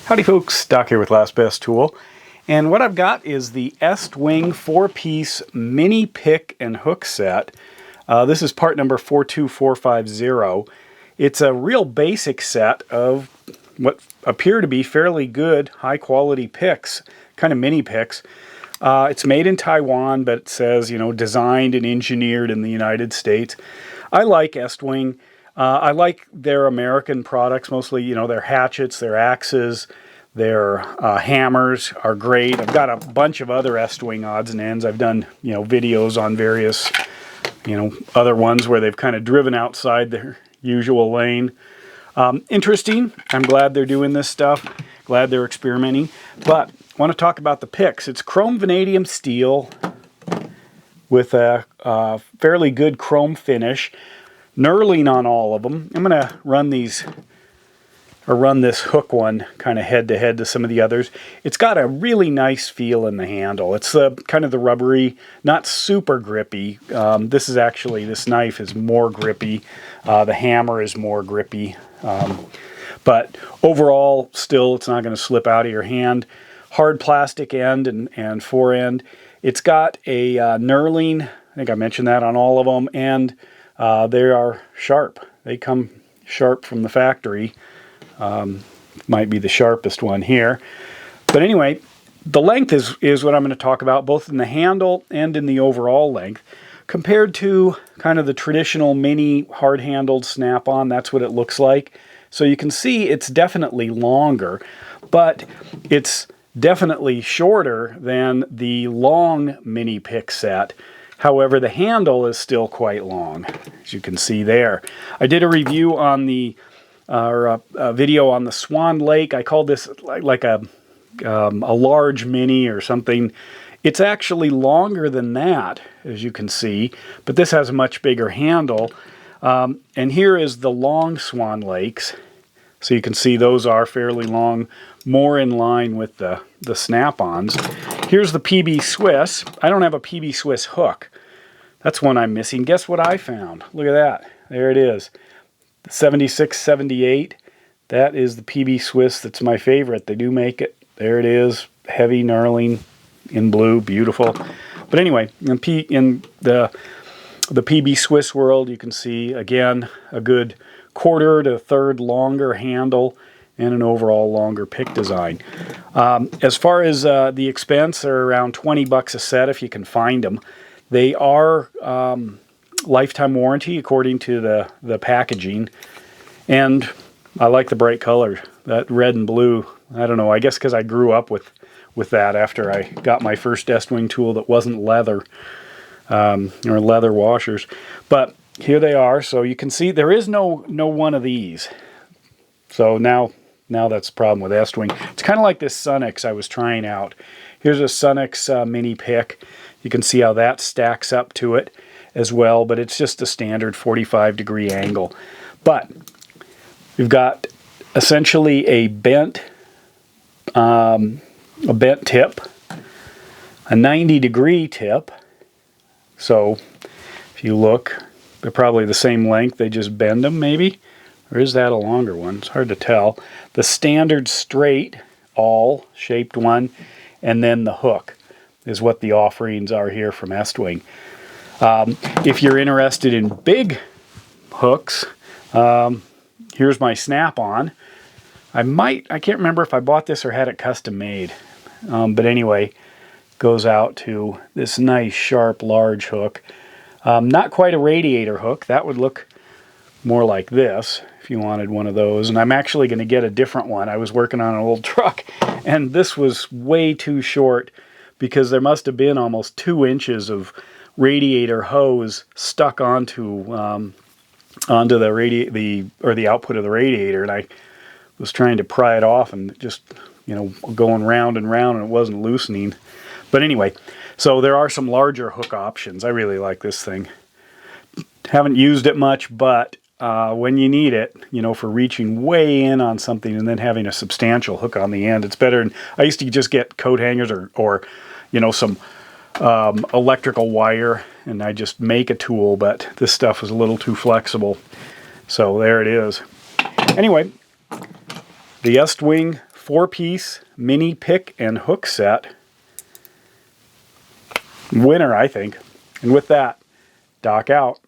Howdy folks, Doc here with Last Best Tool, and what I've got is the Estwing 4-piece mini pick and hook set. This is part number 42450. It's a real basic set of what appear to be fairly good, high quality picks, kind of mini picks. It's made in Taiwan, but it says, you know, designed and engineered in the United States. I like Estwing. I like their American products, mostly, you know, their hatchets, their axes, their hammers are great. I've got a bunch of other Estwing odds and ends. I've done, you know, videos on various, you know, other ones where they've kind of driven outside their usual lane. Interesting. I'm glad they're doing this stuff. Glad they're experimenting. But I want to talk about the picks. It's chrome vanadium steel with a fairly good chrome finish. Knurling on all of them. I'm going to run these, or run this hook one kind of head to head to some of the others. It's got a really nice feel in the handle. It's kind of the rubbery, not super grippy. This knife is more grippy. The hammer is more grippy. But overall, still, it's not going to slip out of your hand. Hard plastic end and forend. It's got a knurling, I think I mentioned that on all of them, and they are sharp. They come sharp from the factory. Might be the sharpest one here. But anyway, the length is what I'm going to talk about, both in the handle and in the overall length. Compared to kind of the traditional mini hard-handled snap-on, that's what it looks like. So you can see it's definitely longer, but it's definitely shorter than the long mini pick set. However, the handle is still quite long, as you can see there. I did a review on the, a video on the Swan Lake. I called this like a large mini or something. It's actually longer than that, as you can see, but this has a much bigger handle. And here is the long Swan Lakes. So you can see those are fairly long, more in line with the snap-ons. Here's the PB Swiss. I don't have a PB Swiss hook. That's one I'm missing. Guess what I found? Look at that. There it is. The 7678. That is the PB Swiss that's my favorite. They do make it. There it is. Heavy knurling in blue. Beautiful. But anyway, in the PB Swiss world, you can see, again, a good quarter to third longer handle and an overall longer pick design. As far as the expense, they're around 20 bucks a set if you can find them. They are lifetime warranty according to the packaging, and I like the bright color, that red and blue. I don't know, I guess because I grew up with that after I got my first Estwing tool that wasn't leather, or leather washers. But here they are. So you can see there is no one of these. So now that's the problem with Estwing. It's kind of like this Sunex I was trying out. Here's a Sunex mini pick. You can see how that stacks up to it as well, but it's just a standard 45-degree angle. But we've got essentially a bent tip, a 90-degree tip. So if you look, they're probably the same length, they just bend them maybe. Or is that a longer one? It's hard to tell. The standard straight, all shaped one, and then the hook is what the offerings are here from Estwing. If you're interested in big hooks, here's my snap-on. I can't remember if I bought this or had it custom made. But anyway, goes out to this nice, sharp, large hook. Not quite a radiator hook. That would look more like this if you wanted one of those. And I'm actually going to get a different one. I was working on an old truck, and this was way too short because there must have been almost 2 inches of radiator hose stuck onto the output of the radiator, and I was trying to pry it off and just, you know, going round and round, and it wasn't loosening. But anyway, so there are some larger hook options. I really like this thing. Haven't used it much, but when you need it, you know, for reaching way in on something and then having a substantial hook on the end, it's better. I used to just get coat hangers or you know, some electrical wire, and I just make a tool, but this stuff was a little too flexible. So there it is. Anyway, the Estwing 4-piece mini pick and hook set. Winner, I think. And with that, Doc out.